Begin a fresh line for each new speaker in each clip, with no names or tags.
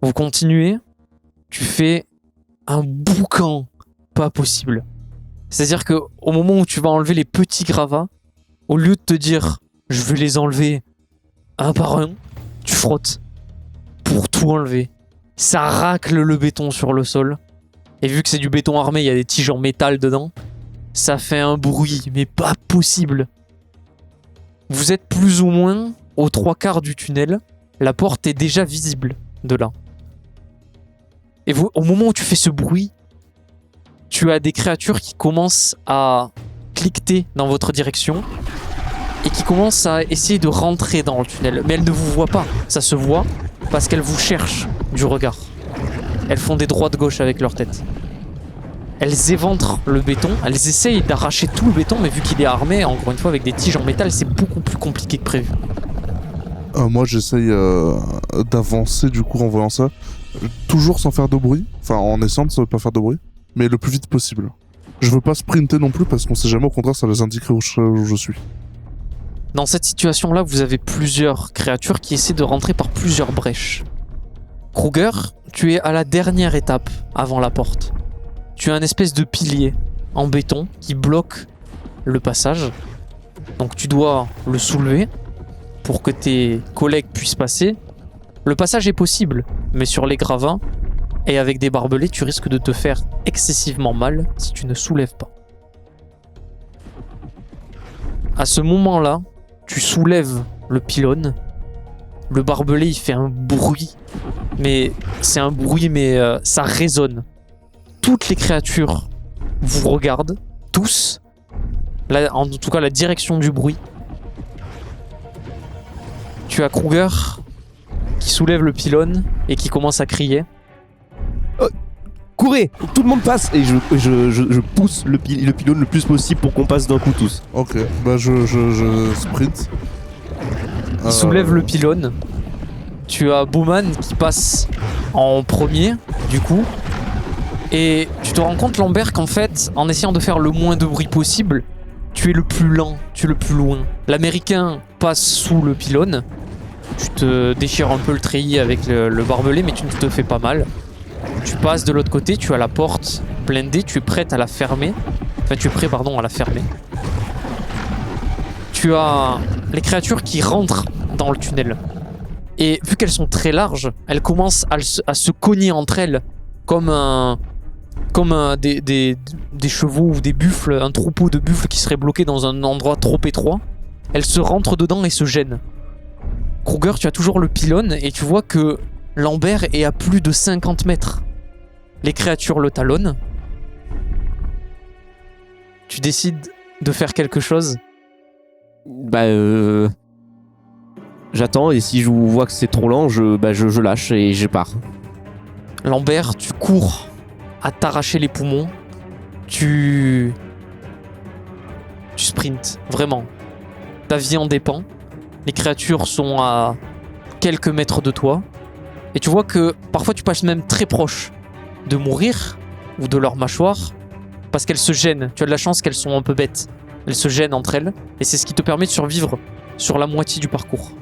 Vous continuez, tu fais un boucan pas possible. C'est-à-dire que au moment où tu vas enlever les petits gravats, au lieu de te dire je vais les enlever un par un, tu frottes pour tout enlever. Ça racle le béton sur le sol. Et vu que c'est du béton armé, il y a des tiges en métal dedans. Ça fait un bruit, mais pas possible. Vous êtes plus ou moins aux 3/4 du tunnel. La porte est déjà visible de là. Et vous, au moment où tu fais ce bruit, tu as des créatures qui commencent à cliqueter dans votre direction et qui commencent à essayer de rentrer dans le tunnel. Mais elles ne vous voient pas. Ça se voit parce qu'elles vous cherchent du regard. Elles font des droites-gauche avec leur tête. Elles éventrent le béton. Elles essayent d'arracher tout le béton, mais vu qu'il est armé, encore une fois, avec des tiges en métal, c'est beaucoup plus compliqué que prévu.
Moi, j'essaye d'avancer, du coup, en voyant ça. Toujours sans faire de bruit. Enfin, en essayant de ne pas faire de bruit. Mais le plus vite possible. Je veux pas sprinter non plus, parce qu'on sait jamais, au contraire, ça les indiquerait où je suis.
Dans cette situation-là, vous avez plusieurs créatures qui essaient de rentrer par plusieurs brèches. Kruger, tu es à la dernière étape avant la porte. Tu as un espèce de pilier en béton qui bloque le passage. Donc tu dois le soulever pour que tes collègues puissent passer. Le passage est possible, mais sur les gravats et avec des barbelés, tu risques de te faire excessivement mal si tu ne soulèves pas. À ce moment-là, tu soulèves le pylône. Le barbelé, il fait un bruit. Mais c'est un bruit, mais ça résonne. Toutes les créatures vous regardent, tous. Là, en tout cas, la direction du bruit. Tu as Kruger qui soulève le pylône et qui commence à crier.
Courez, tout le monde passe. Et je pousse le pylône le plus possible pour qu'on passe d'un coup tous.
Ok, bah je sprint.
Il soulève le pylône. Tu as Bowman qui passe en premier, du coup. Et tu te rends compte, Lambert, qu'en fait, en essayant de faire le moins de bruit possible, tu es le plus lent, tu es le plus loin. L'Américain passe sous le pylône. Tu te déchires un peu le treillis avec le barbelé, mais tu ne te fais pas mal. Tu passes de l'autre côté, tu as la porte blindée, tu es prête à la fermer. Enfin, tu es prêt, pardon, à la fermer. Tu as les créatures qui rentrent dans le tunnel. Et vu qu'elles sont très larges, elles commencent à se cogner entre elles comme des chevaux ou des buffles, un troupeau de buffles qui serait bloqué dans un endroit trop étroit. Elles se rentrent dedans et se gênent. Kruger, tu as toujours le pylône et tu vois que Lambert est à plus de 50 mètres. Les créatures le talonnent. Tu décides de faire quelque chose.
J'attends et si je vois que c'est trop lent, je lâche et je pars.
Lambert, tu cours à t'arracher les poumons. Tu sprints, vraiment. Ta vie en dépend. Les créatures sont à quelques mètres de toi. Et tu vois que parfois tu passes même très proche de mourir ou de leur mâchoire parce qu'elles se gênent. Tu as de la chance qu'elles sont un peu bêtes. Elles se gênent entre elles et c'est ce qui te permet de survivre sur la moitié du parcours.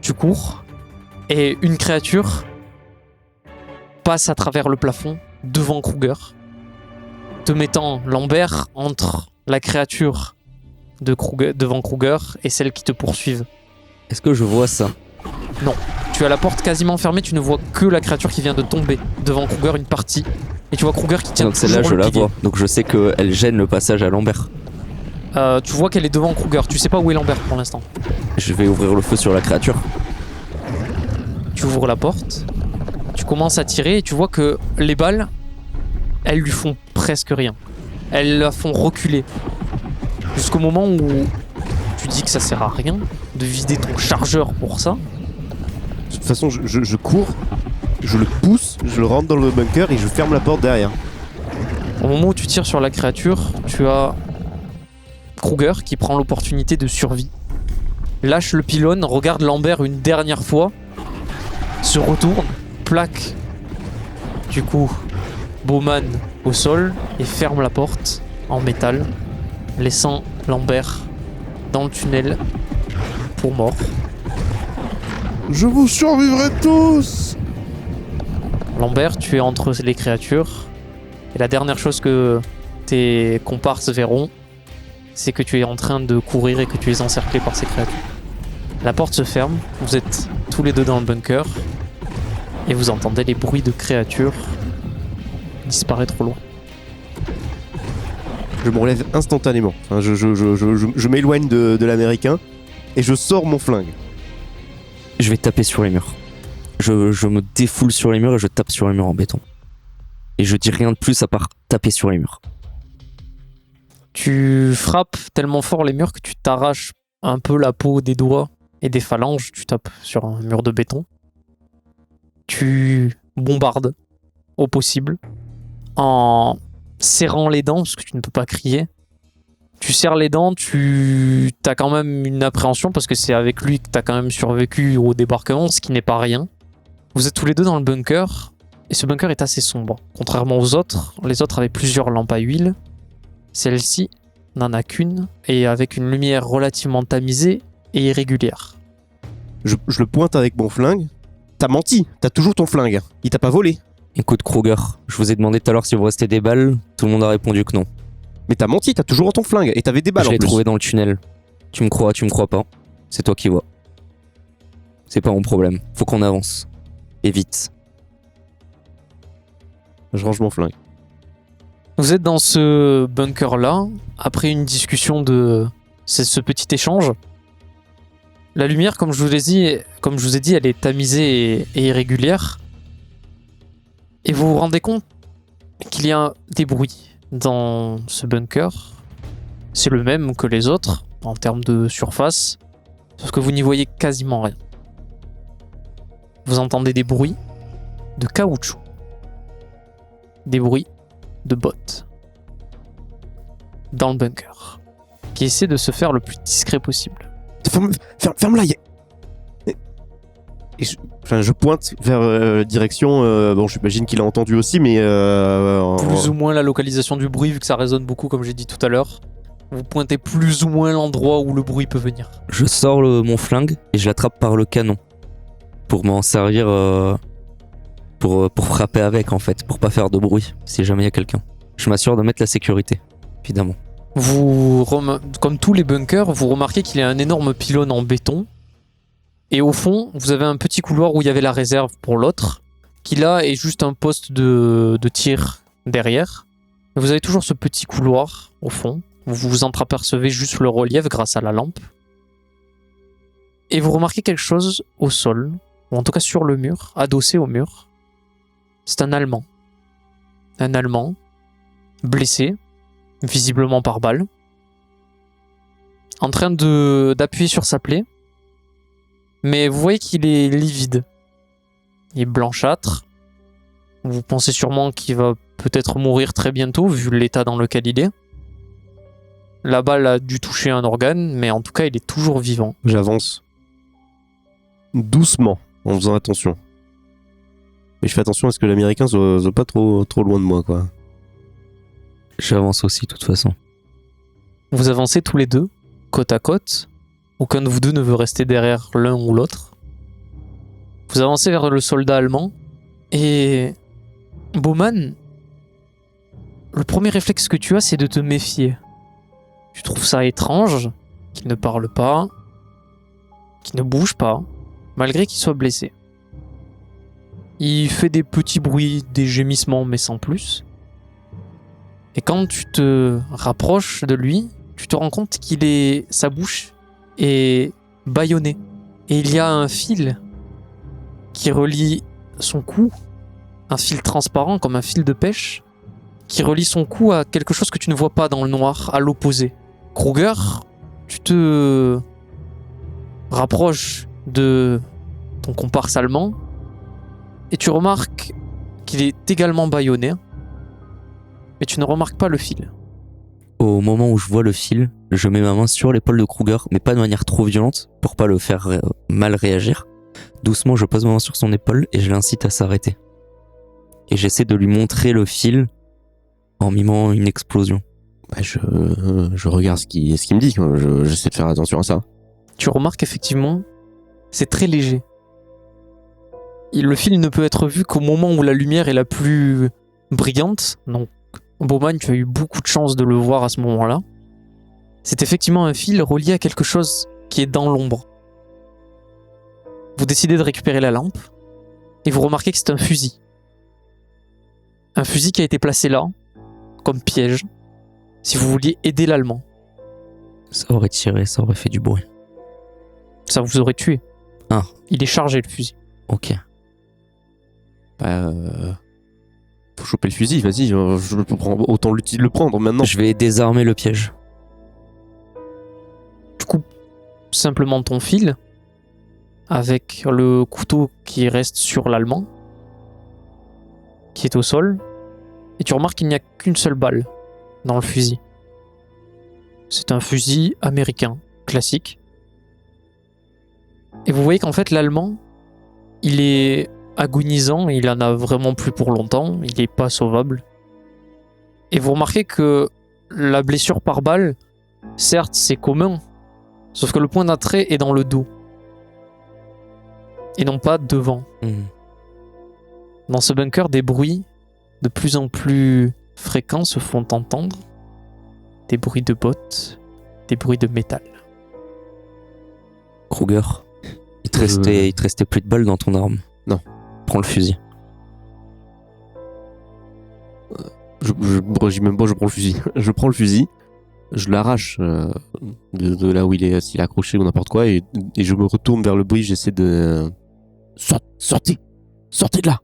Tu cours et une créature passe à travers le plafond devant Kruger, te mettant Lambert entre la créature de Kruger, devant Kruger et celle qui te poursuivent.
Est-ce que je vois ça?
Non. Tu as la porte quasiment fermée, tu ne vois que la créature qui vient de tomber devant Kruger, une partie. Et tu vois Kruger qui tient
donc celle-là,
toujours
je
le
la
pilier.
vois. Donc je sais qu'elle gêne le passage à Lambert.
Tu vois qu'elle est devant Kruger. Tu sais pas où est Lambert pour l'instant.
Je vais ouvrir le feu sur la créature.
Tu ouvres la porte. Tu commences à tirer et tu vois que les balles, elles lui font presque rien. Elles la font reculer. Jusqu'au moment où tu dis que ça sert à rien de vider ton chargeur pour ça.
De toute façon, je cours, je le pousse, je le rentre dans le bunker et je ferme la porte derrière.
Au moment où tu tires sur la créature, tu as Kruger qui prend l'opportunité de survie. Lâche le pylône, regarde Lambert une dernière fois, se retourne, plaque du coup Bowman au sol et ferme la porte en métal, laissant Lambert dans le tunnel pour mort.
Je vous survivrai tous.
Lambert, tu es entre les créatures. Et la dernière chose que tes comparses verront, c'est que tu es en train de courir et que tu es encerclé par ces créatures. La porte se ferme, vous êtes tous les deux dans le bunker, et vous entendez les bruits de créatures disparaître au loin.
Je me relève instantanément. Enfin, je m'éloigne de l'américain et je sors mon flingue.
Je vais taper sur les murs. Je me défoule sur les murs et je tape sur les murs en béton. Et je dis rien de plus à part taper sur les murs.
Tu frappes tellement fort les murs que tu t'arraches un peu la peau des doigts et des phalanges. Tu tapes sur un mur de béton. Tu bombardes au possible en serrant les dents parce que tu ne peux pas crier. Tu serres les dents, tu as quand même une appréhension parce que c'est avec lui que tu as quand même survécu au débarquement, ce qui n'est pas rien. Vous êtes tous les deux dans le bunker et ce bunker est assez sombre. Contrairement aux autres, les autres avaient plusieurs lampes à huile. Celle-ci n'en a qu'une et avec une lumière relativement tamisée et irrégulière.
Je le pointe avec mon flingue. T'as menti, t'as toujours ton flingue. Il t'a pas volé.
Écoute Kruger, je vous ai demandé tout à l'heure si vous restez des balles, tout le monde a répondu que non.
Mais t'as menti, t'as toujours ton flingue et t'avais des balles
Je
en
l'ai
plus.
trouvé dans le tunnel. Tu me crois pas. C'est toi qui vois. C'est pas mon problème, faut qu'on avance. Et vite.
Je range mon flingue.
Vous êtes dans ce bunker-là, après une discussion de ce petit échange. La lumière, comme je vous ai dit, elle est tamisée et irrégulière. Et vous vous rendez compte qu'il y a des bruits dans ce bunker. C'est le même que les autres, en termes de surface, sauf que vous n'y voyez quasiment rien. Vous entendez des bruits de caoutchouc. Des bruits de bottes dans le bunker qui essaie de se faire le plus discret possible.
Ferme-la. Et je pointe vers direction. Bon, j'imagine qu'il a entendu aussi, mais.
Plus ou moins la localisation du bruit, vu que ça résonne beaucoup, comme j'ai dit tout à l'heure. Vous pointez plus ou moins l'endroit où le bruit peut venir.
Je sors mon flingue et je l'attrape par le canon. Pour m'en servir. Pour frapper avec en fait, pour pas faire de bruit si jamais il y a quelqu'un. Je m'assure de mettre la sécurité, évidemment.
Comme tous les bunkers, vous remarquez qu'il y a un énorme pylône en béton. Et au fond, vous avez un petit couloir où il y avait la réserve pour l'autre, qui là est juste un poste de tir derrière. Mais vous avez toujours ce petit couloir au fond. Vous vous entreapercevez juste le relief grâce à la lampe. Et vous remarquez quelque chose au sol, ou en tout cas sur le mur, adossé au mur. C'est un Allemand. Un Allemand, blessé, visiblement par balle, en train d'appuyer sur sa plaie. Mais vous voyez qu'il est livide. Il est blanchâtre. Vous pensez sûrement qu'il va peut-être mourir très bientôt, vu l'état dans lequel il est. La balle a dû toucher un organe, mais en tout cas, il est toujours vivant.
J'avance doucement, en faisant attention. Mais je fais attention à ce que l'américain soit pas trop loin de moi, quoi.
J'avance aussi, de toute façon.
Vous avancez tous les deux, côte à côte. Aucun de vous deux ne veut rester derrière l'un ou l'autre. Vous avancez vers le soldat allemand. Et Bowman, le premier réflexe que tu as, c'est de te méfier. Tu trouves ça étrange qu'il ne parle pas, qu'il ne bouge pas, malgré qu'il soit blessé. Il fait des petits bruits, des gémissements, mais sans plus. Et quand tu te rapproches de lui, tu te rends compte sa bouche est bâillonnée. Et il y a un fil qui relie son cou, un fil transparent comme un fil de pêche, qui relie son cou à quelque chose que tu ne vois pas dans le noir, à l'opposé. Kruger, tu te rapproches de ton comparse allemand et tu remarques qu'il est également bâillonné, mais tu ne remarques pas le fil.
Au moment où je vois le fil, je mets ma main sur l'épaule de Kruger, mais pas de manière trop violente, pour pas le faire mal réagir. Doucement, je pose ma main sur son épaule et je l'incite à s'arrêter. Et j'essaie de lui montrer le fil en mimant une explosion.
Bah, je regarde ce qu'il me dit, j'essaie de faire attention à ça.
Tu remarques effectivement, c'est très léger. le fil ne peut être vu qu'au moment où la lumière est la plus brillante. Donc, Bowman, tu as eu beaucoup de chance de le voir à ce moment-là. C'est effectivement un fil relié à quelque chose qui est dans l'ombre. Vous décidez de récupérer la lampe et vous remarquez que c'est un fusil. Un fusil qui a été placé là, comme piège, si vous vouliez aider l'Allemand.
Ça aurait tiré, ça aurait fait du bruit.
Ça vous aurait tué.
Ah.
Il est chargé, le fusil.
Ok.
Faut choper le fusil, vas-y, autant le prendre maintenant.
Je vais désarmer le piège.
Tu coupes simplement ton fil avec le couteau qui reste sur l'Allemand, qui est au sol, et tu remarques qu'il n'y a qu'une seule balle dans le fusil. C'est un fusil américain, classique. Et vous voyez qu'en fait, l'Allemand, il est agonisant, il en a vraiment plus pour longtemps, il n'est pas sauvable. Et vous remarquez que la blessure par balle, certes, c'est commun, sauf que le point d'entrée est dans le dos. Et non pas devant. Dans ce bunker, des bruits de plus en plus fréquents se font entendre. Des bruits de bottes, des bruits de métal.
Kruger, il te restait plus de balles dans ton arme.
Non.
Prends le fusil.
Je prends le fusil. Je prends le fusil, je l'arrache de là où il est, s'il est accroché ou n'importe quoi, et je me retourne vers le bruit, j'essaie de... Sortez de là.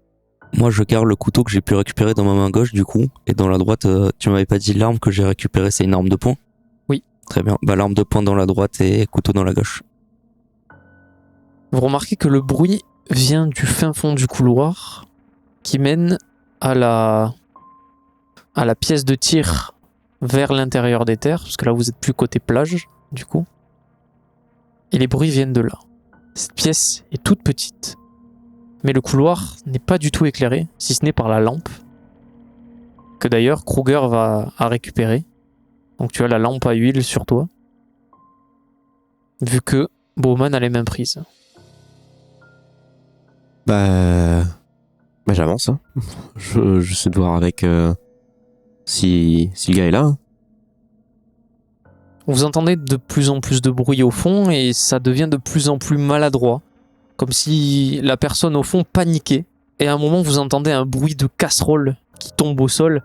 Moi, je garde le couteau que j'ai pu récupérer dans ma main gauche, du coup, et dans la droite, tu m'avais pas dit l'arme que j'ai récupérée, c'est une arme de poing?
Oui.
Très bien. Bah, l'arme de poing dans la droite et couteau dans la gauche.
Vous remarquez que le bruit vient du fin fond du couloir qui mène à la pièce de tir vers l'intérieur des terres, parce que là vous êtes plus côté plage, du coup. Et les bruits viennent de là. Cette pièce est toute petite, mais le couloir n'est pas du tout éclairé, si ce n'est par la lampe, que d'ailleurs Kruger va récupérer. Donc tu as la lampe à huile sur toi, vu que Bowman a les mains prises.
Bah j'avance. Hein. Je sais de voir avec si le gars est là. Hein.
Vous entendez de plus en plus de bruit au fond et ça devient de plus en plus maladroit. Comme si la personne au fond paniquait. Et à un moment, vous entendez un bruit de casserole qui tombe au sol.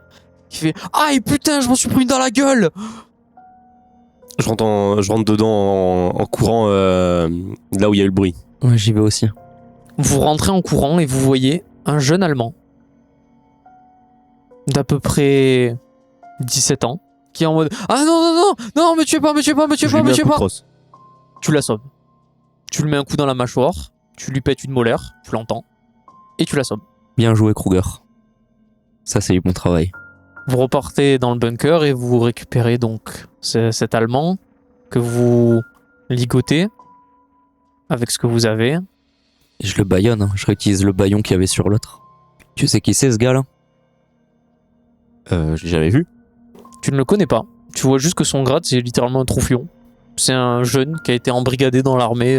Qui fait « Aïe putain, je m'en suis pris dans la gueule !»
Je rentre dedans en courant là où il y a eu le bruit.
Ouais, j'y vais aussi.
Vous rentrez en courant et vous voyez un jeune Allemand d'à peu près 17 ans qui est en mode « Ah non, me tuez pas !» Tu l'assommes. Tu lui mets un coup dans la mâchoire, tu lui pètes une molaire, tu l'entends, et tu l'assommes.
Bien joué, Kruger. Ça, c'est du bon travail.
Vous repartez dans le bunker et vous récupérez donc cet Allemand que vous ligotez avec ce que vous avez.
Et je le baïonne, hein. Je réutilise le baillon qu'il y avait sur l'autre. Tu sais qui c'est, ce gars-là?
Je l'ai jamais vu.
Tu ne le connais pas. Tu vois juste que son grade, c'est littéralement un troufion. C'est un jeune qui a été embrigadé dans l'armée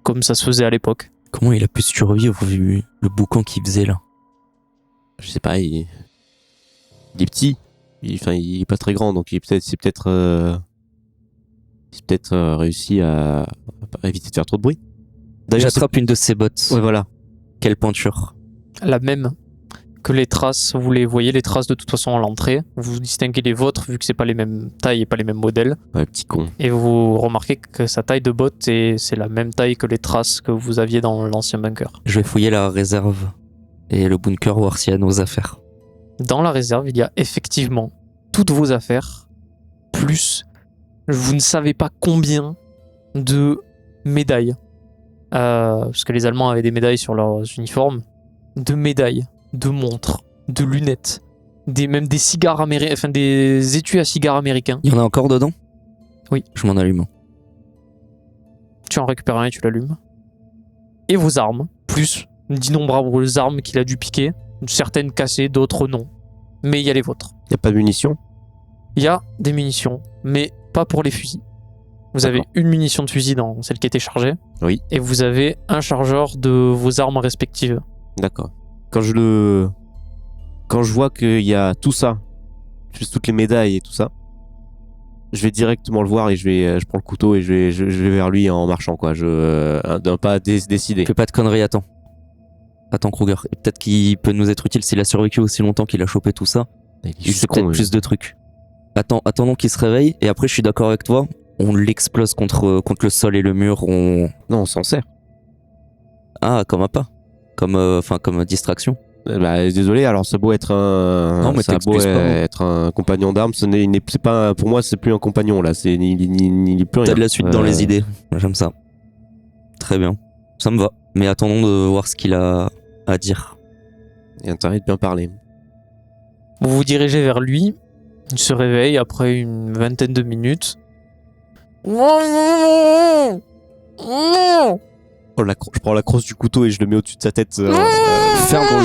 comme ça se faisait à l'époque.
Comment il a pu survivre vu le boucan qu'il faisait là?
Je sais pas, il est petit. Il est pas très grand, donc c'est peut-être réussi à éviter de faire trop de bruit. D'ailleurs,
j'attrape une de ses bottes.
Ouais, voilà.
Quelle pointure?
La même que les traces, vous les voyez, les traces de toute façon à l'entrée. Vous distinguez les vôtres vu que c'est pas les mêmes tailles et pas les mêmes modèles.
Ouais, petit con.
Et vous remarquez que sa taille de botte, c'est la même taille que les traces que vous aviez dans l'ancien bunker.
Je vais fouiller la réserve et le bunker, voir s'il y a nos affaires.
Dans la réserve, il y a effectivement toutes vos affaires, plus vous ne savez pas combien de médailles. Parce que les Allemands avaient des médailles sur leurs uniformes. De médailles, de montres, de lunettes, même des cigares américains, enfin des étuis à cigares américains.
Il y en a encore dedans?
Oui.
Je m'en allume.
Tu en récupères un et tu l'allumes. Et vos armes, plus d'innombrables armes qu'il a dû piquer. Certaines cassées, d'autres non. Mais il y a les vôtres.
Y a pas de munitions?
Il y a des munitions, mais pas pour les fusils. Vous avez
D'accord.
une munition de fusil dans celle qui était chargée.
Oui.
Et vous avez un chargeur de vos armes respectives.
D'accord. Quand je vois qu'il y a tout ça, juste toutes les médailles et tout ça, je vais directement le voir et je prends le couteau et je vais vers lui en marchant, quoi. D'un pas décidé.
Fais pas de conneries, attends. Attends, Kruger. Et peut-être qu'il peut nous être utile s'il a survécu aussi longtemps qu'il a chopé tout ça.
Il est
Il
juste
sait peut-être
con,
plus de trucs. Attendons qu'il se réveille et après je suis d'accord avec toi. On l'explose contre le sol et le mur.
Non, on s'en sert.
Ah, comme appât. Comme distraction.
Désolé, alors ça a beau être
Non, mais
ça a beau
t'excuses pas, hein.
être un compagnon d'armes, c'est pas, pour moi, c'est plus un compagnon, là. Il est plus rien.
T'as de la suite dans les idées. J'aime ça. Très bien. Ça me va. Mais attendons de voir ce qu'il a à dire.
Il y a intérêt de bien parler.
Vous vous dirigez vers lui. Il se réveille après une vingtaine de minutes.
Je prends la crosse du couteau et je le mets au-dessus de sa tête.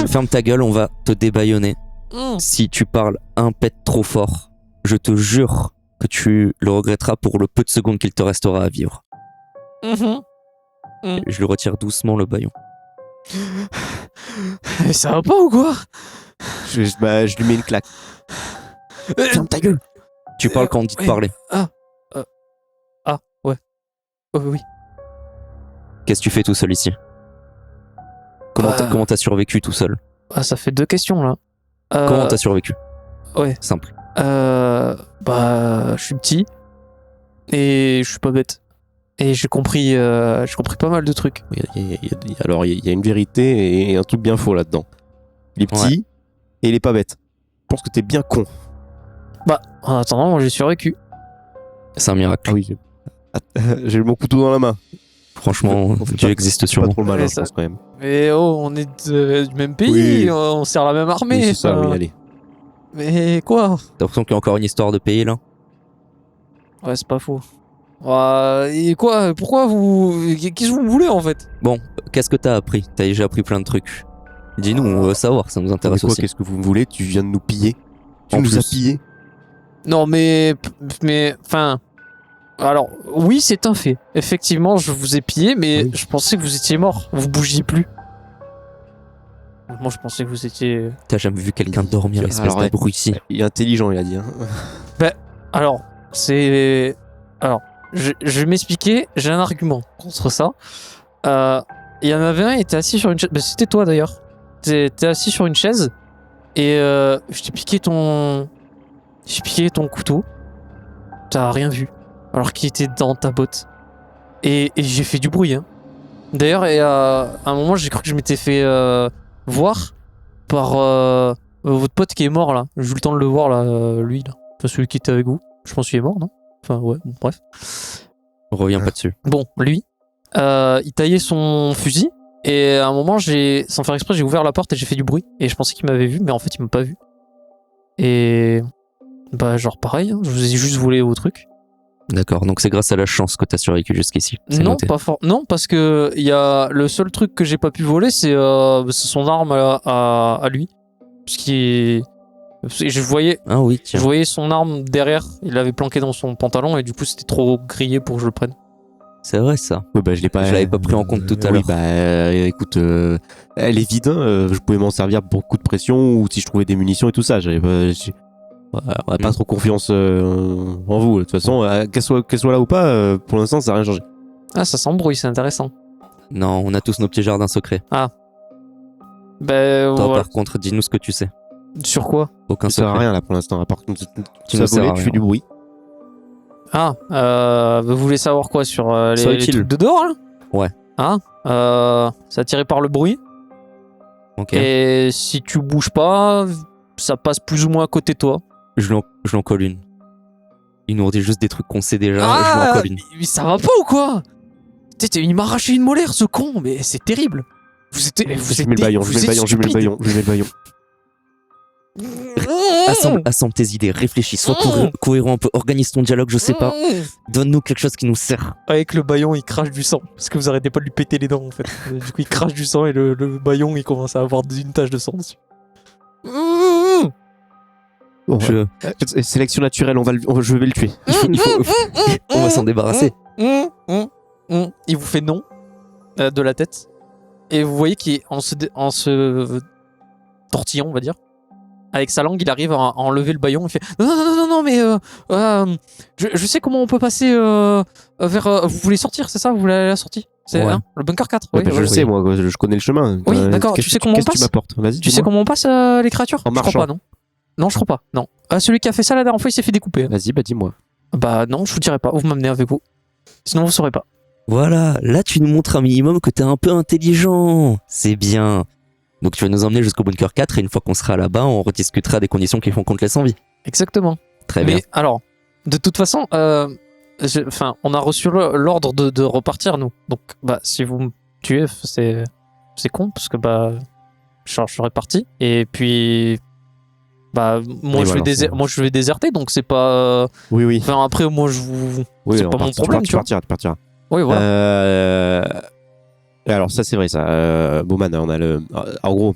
Ferme ta gueule, on va te débaïonner. Si tu parles un pet trop fort, je te jure que tu le regretteras pour le peu de secondes qu'il te restera à vivre. Je lui retire doucement le bâillon.
Mais ça va pas ou quoi?
Je lui mets une claque.
Ferme
ta gueule. Tu parles quand on dit de
ouais.
parler.
Ouais. Oui.
Qu'est-ce que tu fais tout seul ici? Comment t'as survécu tout seul?
Ah, ça fait 2 questions là.
Comment t'as survécu?
Ouais.
Simple.
Je suis petit et je suis pas bête. Et j'ai compris pas mal de trucs.
Alors, il y a une vérité et un truc bien faux là-dedans. Il est petit et il est pas bête. Je pense que t'es bien con.
En attendant, moi j'ai survécu.
C'est un miracle.
Ah oui, j'ai mon couteau dans la main.
Franchement,
On fait
Dieu
pas-
existe
Pas
sûrement.
trop le malin,
Ouais,
je
ça-
pense quand même.
Mais on est du même pays,
Oui.
on sert la même armée.
Oui, c'est ça,
enfin,
oui, allez.
Mais quoi?
T'as l'impression qu'il y a encore une histoire de pays là?
Ouais, c'est pas faux. Et quoi? Pourquoi qu'est-ce que vous voulez en fait?
Bon, qu'est-ce que t'as appris? T'as déjà appris plein de trucs. Dis-nous, on veut savoir, ça nous
Mais
intéresse
quoi,
aussi.
qu'est-ce que vous voulez? Tu viens de nous piller. Tu
En
nous as
plus.
pillés.
Non, mais enfin. Alors, oui, c'est un fait. Effectivement, je vous ai pillé, mais
Oui.
je pensais que vous étiez mort. Vous bougiez plus. Moi, je pensais que vous étiez.
T'as jamais vu quelqu'un dormir, espèce
Alors, ouais.
d'abruti.
Il est intelligent, il a dit. Hein.
Alors, c'est. Alors, je vais m'expliquer. J'ai un argument contre ça. Il y en avait un, il était assis sur une chaise. C'était toi d'ailleurs. T'es assis sur une chaise et je t'ai piqué ton. J'ai piqué ton couteau. T'as rien vu. Alors qu'il était dans ta botte. Et j'ai fait du bruit. Hein. D'ailleurs, à un moment, j'ai cru que je m'étais fait voir par votre pote qui est mort là. J'ai eu le temps de le voir là, lui là. Enfin, celui qui était avec vous. Je pense qu'il est mort, non? Enfin, ouais, bon, bref.
On revient pas dessus.
Bon, lui, il taillait son fusil. Et à un moment, sans faire exprès, j'ai ouvert la porte et j'ai fait du bruit. Et je pensais qu'il m'avait vu, mais en fait, il m'a pas vu. Et. Genre pareil, hein, je vous ai juste volé vos trucs.
D'accord, donc c'est grâce à la chance que t'as survécu jusqu'ici. C'est
Non,
noté.
non, parce que le seul truc que j'ai pas pu voler, c'est son arme à lui. Je voyais
Ah oui, tiens.
son arme derrière, il l'avait planqué dans son pantalon et du coup c'était trop grillé pour que je le prenne.
C'est vrai ça.
Ouais, je l'ai pas.
Je l'avais pas pris en compte tout à
oui,
l'heure.
Écoute, elle est vide. Hein, je pouvais m'en servir pour coup de pression ou si je trouvais des munitions et tout ça. On a pas trop confiance en vous. De toute façon, qu'elle soit là ou pas, pour l'instant, ça n'a rien changé.
Ah, ça s'embrouille, c'est intéressant.
Non, on a tous nos petits jardins secrets. Toi,
Voilà.
par contre, dis-nous ce que tu sais.
Sur quoi?
Aucun
Ça sert à
secret.
rien là pour l'instant. À part que
Tu ne sers à
tu fais
rien.
du bruit.
Vous voulez savoir quoi sur
Sois
les
utile.
trucs de dehors là?
Ouais.
C'est attiré par le bruit.
Ok.
Et si tu bouges pas, ça passe plus ou moins à côté de toi.
Je lui en colle une. Il nous redit juste des trucs qu'on sait déjà. Je lui en colle une.
Mais ça va pas ou quoi? Il m'a arraché une molaire ce con, mais c'est terrible. Vous êtes
Je mets le baillon, je mets le baillon.
Assemble tes idées, réfléchis, sois cohérent un peu, organise ton dialogue, je sais pas. Donne-nous quelque chose qui nous sert.
Avec le baillon, il crache du sang. Parce que vous arrêtez pas de lui péter les dents en fait. Du coup, il crache du sang et le baillon, il commence à avoir une tache de sang dessus.
Sélection naturelle, je vais le tuer.
On va s'en débarrasser.
Il vous fait non de la tête. Et vous voyez qu'il est en se tortillant, on va dire. Avec sa langue, il arrive à enlever le bâillon. Il fait non, mais je sais comment on peut passer vers. Vous voulez sortir, c'est ça? Vous voulez aller à la sortie? C'est
Ouais.
le bunker 4.
Ouais,
Oui,
bah, je le sais, moi, je connais le chemin.
Oui, d'accord, tu sais comment on
Qu'est-ce que tu
passe
m'apportes? Vas-y,
Tu sais
dis-moi.
comment on passe les créatures?
En
Je crois
marchant.
pas, non. Non, je crois pas, non. Celui qui a fait ça la dernière fois, il s'est fait découper.
Vas-y, bah dis-moi.
Bah non, je vous dirai pas. Vous m'amenez avec vous. Sinon, vous saurez pas.
Voilà, là tu nous montres un minimum que t'es un peu intelligent. C'est bien. Donc tu vas nous emmener jusqu'au bunker 4 et une fois qu'on sera là-bas, on rediscutera des conditions qui font qu'on te laisse en vie.
Exactement.
Très
Mais
bien.
alors, de toute façon, on a reçu l'ordre de repartir, nous. Donc, bah, si vous me tuez, c'est con, parce que bah, je serais parti. Et puis, bah, moi,
Oui,
je
voilà,
je vais déserter, donc c'est pas.
Oui.
Enfin, après, moi, je vous.
Oui,
c'est
on
pas mon
part-
problème,
tu
tu vois.
partiras, tu partiras.
Oui, voilà.
Alors ça c'est vrai ça. Bowman, on a le. En gros,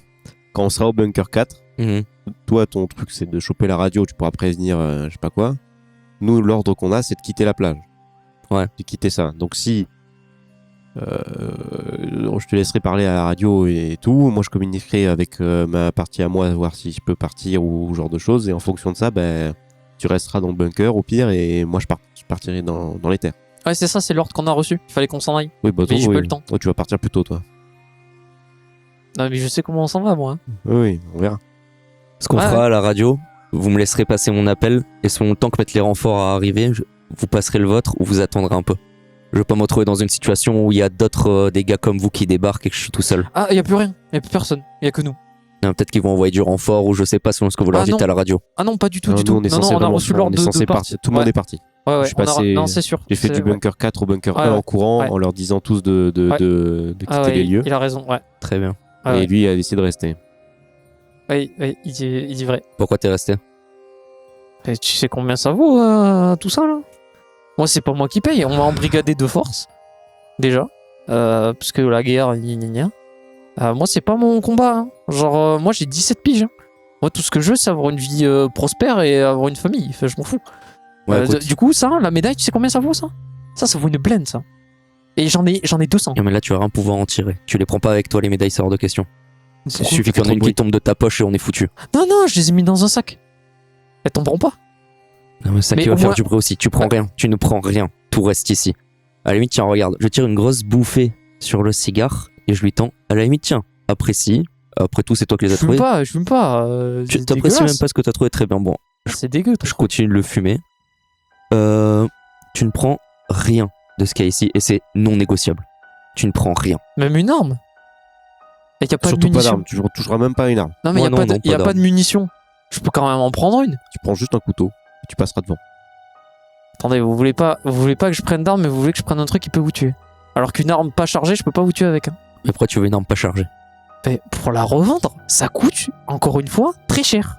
quand on sera au bunker 4,
Mhm.
toi ton truc c'est de choper la radio, tu pourras prévenir je sais pas quoi. Nous l'ordre qu'on a c'est de quitter la plage.
Ouais.
De quitter ça. Donc si je te laisserai parler à la radio et tout, moi je communiquerai avec ma partie à moi, voir si je peux partir ou ce genre de choses, et en fonction de ça, ben tu resteras dans le bunker au pire et moi je partirai dans les terres.
Ouais, c'est ça, c'est l'ordre qu'on a reçu. Il fallait qu'on s'en aille.
Oui, bah
Mais j'ai
oui.
pas eu le temps.
Toi, tu vas partir plus tôt toi.
Non, mais je sais comment on s'en va, moi.
Oui, on verra.
Ce qu'on
Ouais,
fera à la radio, vous me laisserez passer mon appel et selon le temps que mettent les renforts à arriver, vous passerez le vôtre ou vous attendrez un peu. Je veux pas me retrouver dans une situation où il y a d'autres des gars comme vous qui débarquent et que je suis tout seul.
Ah, il y a plus rien. Il y a plus personne. Il y a que nous.
Peut-être qu'ils vont envoyer du renfort ou je sais pas selon ce que vous leur
Ah,
dites
non.
à la radio.
Ah non, pas du tout,
Non,
du
nous,
tout.
on est
Non,
censé
on a
vraiment-
reçu
on
l'ordre
est
de
censé
partir.
partir. Tout le monde
Ouais.
est parti.
Ouais,
Je suis
on a-
passé-
Non, c'est sûr.
J'ai fait
C'est-
du
ouais.
bunker 4 au bunker
Ouais,
1 en
ouais.
courant
Ouais.
en leur disant tous de
Ouais.
quitter
Ah ouais,
les lieux.
il a raison, ouais.
Très bien.
Ah
Et
ouais.
lui a décidé de rester.
Oui, il dit vrai.
Pourquoi t'es resté?
Et tu sais combien ça vaut, tout ça, là? Moi, c'est pas moi qui paye. On m'a embrigadé de force, déjà. Parce que la guerre, gna gna gna. Moi, c'est pas mon combat. Hein. Genre, moi, j'ai 17 piges. Hein. Moi, tout ce que je veux, c'est avoir une vie prospère et avoir une famille. Enfin, je m'en fous.
Ouais, écoute.
Du coup, ça, la médaille, tu sais combien ça vaut, ça? Ça vaut une blende, ça. Et j'en ai 200.
Non, mais là tu vas rien pouvoir en tirer. Tu les prends pas avec toi les médailles, c'est hors de question. Il
Pourquoi
suffit qu'il y en ait une qui tombe de ta poche et on est foutu.
Non, je les ai mis dans un sac. Elles tomberont pas.
Non, mais ça
Mais
qui va
au
faire
moins-
du bruit aussi. Tu prends rien. Tu ne prends rien. Tout reste ici. À la limite, tiens, regarde. Je tire une grosse bouffée sur le cigare et je lui tends. À la limite, tiens, apprécie. Après tout, c'est toi qui les as
Je fume
trouvés.
pas, je fume pas.
Tu
C'est
t'apprécies
dégueulasse.
même pas ce que t'as trouvé très bien. Bon,
C'est dégueu.
je continue de le fumer. Tu ne prends rien de ce qu'il y a ici et c'est non négociable. Tu ne prends rien.
Même une arme. Et y a pas
Surtout
de
pas
munitions.
d'armes, tu ne toucheras même pas une arme.
Non, mais
Ouais,
y a, pas,
non,
y a
pas
pas de munitions. Je peux quand même en prendre une.
Tu prends juste un couteau et tu passeras devant.
Attendez, vous voulez pas que je prenne d'armes, mais vous voulez que je prenne un truc qui peut vous tuer. Alors qu'une arme pas chargée, je peux pas vous tuer avec. Hein.
Mais pourquoi tu veux une arme pas chargée?
Mais pour la revendre, ça coûte, encore une fois, très cher.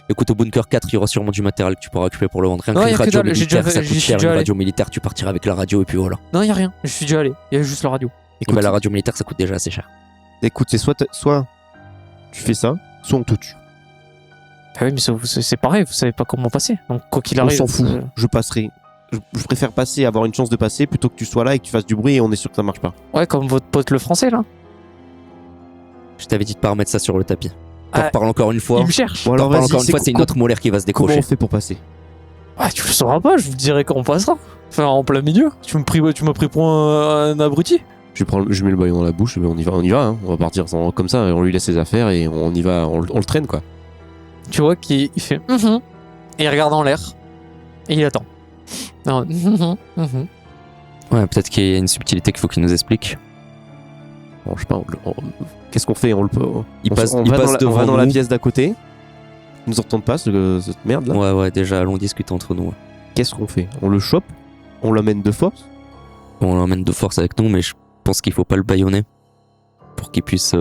Écoute, au bunker 4, il y aura sûrement du matériel que tu pourras récupérer pour le vendre. Rien
Non, y
qu'une
a que
radio
dalle, j'ai
militaire,
déjà
ça
fait-
coûte
j'y suis
cher.
déjà
Une
allé.
radio militaire, tu partiras avec la radio et puis voilà.
Non, y a rien. Je suis déjà allé. Y a juste la radio.
Et bah, la radio militaire, ça coûte déjà assez cher.
Écoute, c'est soit tu fais ça, soit on te tue.
Ah oui, mais c'est pareil, vous savez pas comment passer. Donc, quoi qu'il
On
arrive.
s'en fout. Je passerai. Je préfère passer, avoir une chance de passer plutôt que tu sois là et que tu fasses du bruit et on est sûr que ça marche pas.
Ouais, comme votre pote le français, là.
Je t'avais dit de pas remettre ça sur le tapis.
Ah,
T'en reparles encore une fois.
Il me cherche.
Bon
T'en
alors
reparles
vas-y,
encore une fois, c'est une autre molaire qui va se
comment
décrocher.
on fait pour passer?
Ah, tu le sauras pas, je vous dirai quand on passera. Enfin, en plein milieu. Tu m'as pris pour un abruti.
Je mets le baillon dans la bouche, mais on y va. Hein. On va partir comme ça, on lui laisse ses affaires et on y va, on le traîne quoi.
Tu vois qu'il fait et il regarde en l'air et il attend. Non,
Ouais, peut-être qu'il y a une subtilité qu'il faut qu'il nous explique.
Bon, je sais pas, qu'est-ce qu'on fait? On
Il
va
passe
va
devant
dans la
nous.
pièce d'à côté. Ils nous entendent pas cette merde là.
Ouais, déjà, allons discuter entre nous.
Qu'est-ce qu'on fait? On le chope? On l'amène de force?
On l'emmène de force avec nous, mais je pense qu'il faut pas le bâillonner pour qu'il puisse,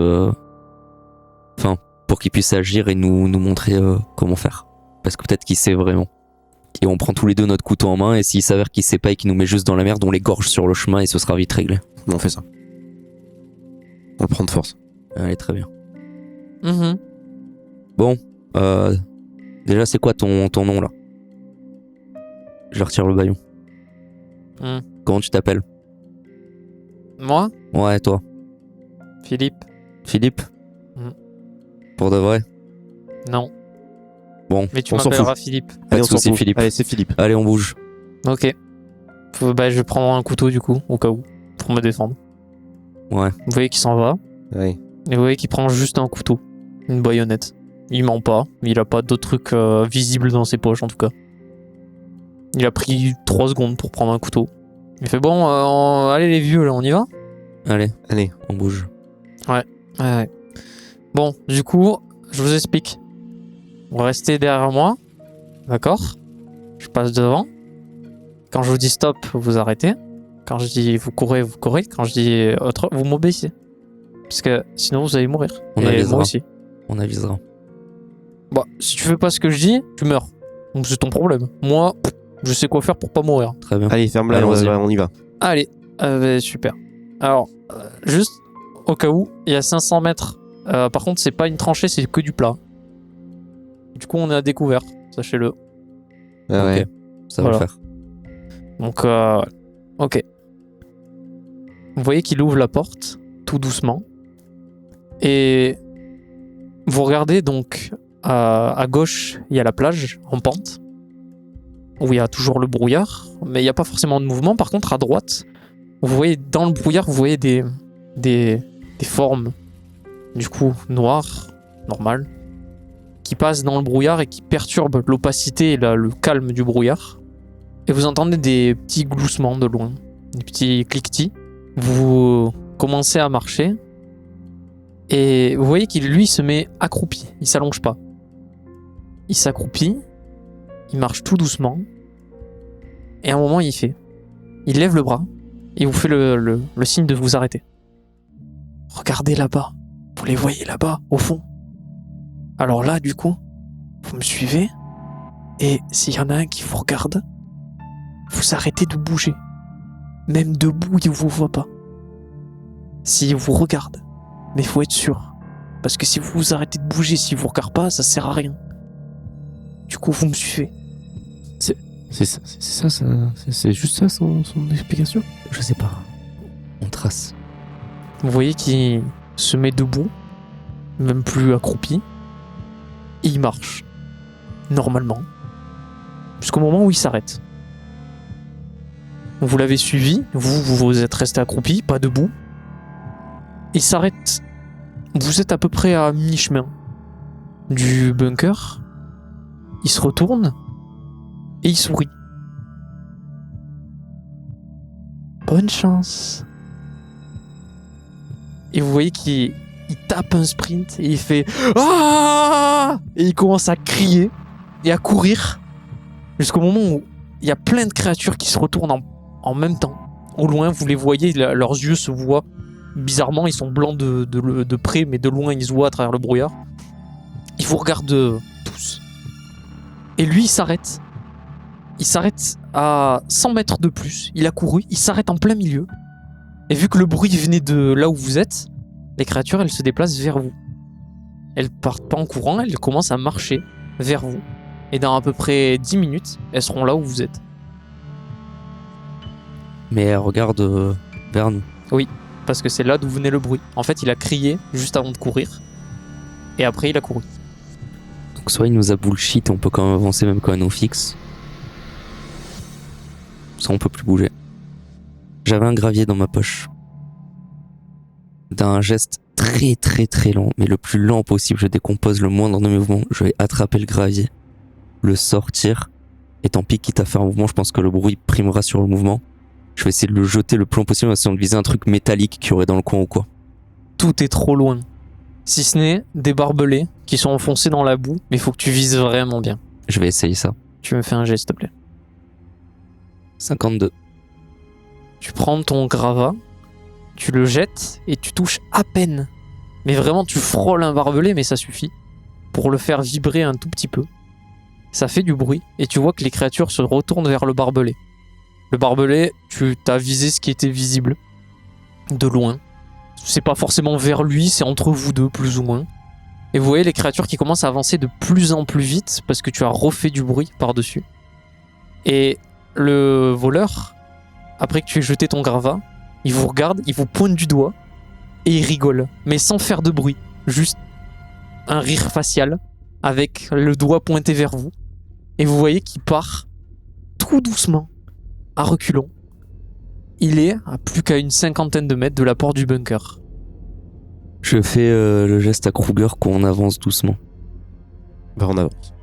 pour qu'il puisse agir et nous montrer comment faire. Parce que peut-être qu'il sait vraiment. Et on prend tous les deux notre couteau en main et s'il s'avère qu'il sait pas et qu'il nous met juste dans la merde, on l'égorge sur le chemin et ce sera vite réglé.
On fait ça. On le prend de force.
Allez, très bien. Bon, déjà c'est quoi ton nom là? Je retire le bâillon. Comment tu t'appelles?
Moi,
Ouais, toi.
Philippe,
Philippe?
Mm.
Pour de vrai?
non.
Bon,
Mais tu
on s'en
m'appelleras Philippe.
pas de
on s'en
soucis,
fout.
Philippe.
Allez, c'est Philippe.
Allez, on bouge.
Ok. Bah, je vais prendre un couteau du coup, au cas où, pour me défendre.
Ouais.
Vous voyez qu'il s'en va.
Ouais.
Et vous voyez qu'il prend juste un couteau. Une baïonnette. Il ment pas. Il a pas d'autres trucs visibles dans ses poches en tout cas. Il a pris 3 secondes pour prendre un couteau. Il fait bon, allez les vieux là, on y va?
Allez,
Allez.
on bouge.
Ouais. Bon, du coup, je vous explique. Vous restez derrière moi. D'accord? Je passe devant. Quand je vous dis stop, vous arrêtez. Quand je dis vous courez, vous courez. Quand je dis autre, vous m'obéissez. Parce que sinon vous allez mourir.
On
Et
avisera.
moi aussi.
On avisera.
Bah, si tu fais pas ce que je dis, tu meurs. Donc c'est ton problème. Moi, je sais quoi faire pour pas mourir.
Très bien.
Allez, ferme-la,
Allons-y.
on y va.
Allez, super. Alors, juste au cas où, il y a 500 mètres. Par contre, c'est pas une tranchée, c'est que du plat. Du coup, on est à découvert, sachez-le.
Ah ouais.
Ça va
Voilà.
le faire.
Donc, ok. Vous voyez qu'il ouvre la porte, tout doucement. Et vous regardez donc à gauche, il y a la plage en pente, où il y a toujours le brouillard, mais il n'y a pas forcément de mouvement. Par contre, à droite, vous voyez dans le brouillard, vous voyez des formes, du coup, noires, normales, qui passent dans le brouillard et qui perturbent l'opacité et le calme du brouillard. Et vous entendez des petits gloussements de loin, des petits cliquetis. Vous commencez à marcher et vous voyez qu'il, lui, se met accroupi. Il s'allonge pas. Il s'accroupit, il marche tout doucement et à un moment, il lève le bras et il vous fait le signe de vous arrêter. Regardez là-bas. Vous les voyez là-bas, au fond. Alors là, du coup, vous me suivez et s'il y en a un qui vous regarde, vous arrêtez de bouger. Même debout, il vous voit pas. S'il vous regarde, mais il faut être sûr. Parce que si vous vous arrêtez de bouger, s'il vous regarde pas, ça sert à rien. Du coup, vous me suivez.
C'est juste ça son explication?
Je sais pas. On trace.
Vous voyez qu'il se met debout, même plus accroupi, et il marche, normalement, jusqu'au moment où il s'arrête. Vous l'avez suivi, vous êtes resté accroupi, pas debout. Il s'arrête, vous êtes à peu près à mi-chemin du bunker. Il se retourne et il sourit. Bonne chance. Et vous voyez qu'il tape un sprint et il fait ah, et il commence à crier et à courir jusqu'au moment où il y a plein de créatures qui se retournent en même temps. Au loin, vous les voyez, leurs yeux se voient bizarrement, ils sont blancs de près, mais de loin, ils se voient à travers le brouillard. Ils vous regardent tous. Et lui, il s'arrête. Il s'arrête à 100 mètres de plus. Il a couru, il s'arrête en plein milieu. Et vu que le bruit venait de là où vous êtes, les créatures, elles se déplacent vers vous. Elles partent pas en courant, elles commencent à marcher vers vous. Et dans à peu près 10 minutes, elles seront là où vous êtes.
Mais elle regarde vers nous.
Parce que c'est là d'où venait le bruit. En fait, il a crié juste avant de courir. Et après, il a couru.
Donc soit il nous a bullshit et on peut quand même avancer même quand elle nous fixe. Soit on peut plus bouger. J'avais un gravier dans ma poche. D'un geste très très très lent, mais le plus lent possible, je décompose le moindre de mes mouvements. Je vais attraper le gravier, le sortir, et tant pis, quitte à faire un mouvement, je pense que le bruit primera sur le mouvement. Je vais essayer de le jeter le plus long possible en essayant de viser un truc métallique qu'il y aurait dans le coin ou quoi.
Tout est trop loin. Si ce n'est des barbelés qui sont enfoncés dans la boue, mais il faut que tu vises vraiment bien.
Je vais essayer ça.
Tu me fais un geste, s'il te plaît.
52.
Tu prends ton gravat, tu le jettes et tu touches à peine. Mais vraiment, tu frôles un barbelé, mais ça suffit pour le faire vibrer un tout petit peu. Ça fait du bruit et tu vois que les créatures se retournent vers le barbelé. Le barbelé, tu t'as visé ce qui était visible de loin. C'est pas forcément vers lui, c'est entre vous deux, plus ou moins. Et vous voyez les créatures qui commencent à avancer de plus en plus vite parce que tu as refait du bruit par-dessus. Et le voleur, après que tu aies jeté ton gravat, il vous regarde, il vous pointe du doigt et il rigole, mais sans faire de bruit. Juste un rire facial avec le doigt pointé vers vous. Et vous voyez qu'il part tout doucement, à reculons. Il est à plus qu'à une 50aine de mètres de la porte du bunker.
Je fais le geste à Kruger qu'on avance doucement.
Bah, on avance.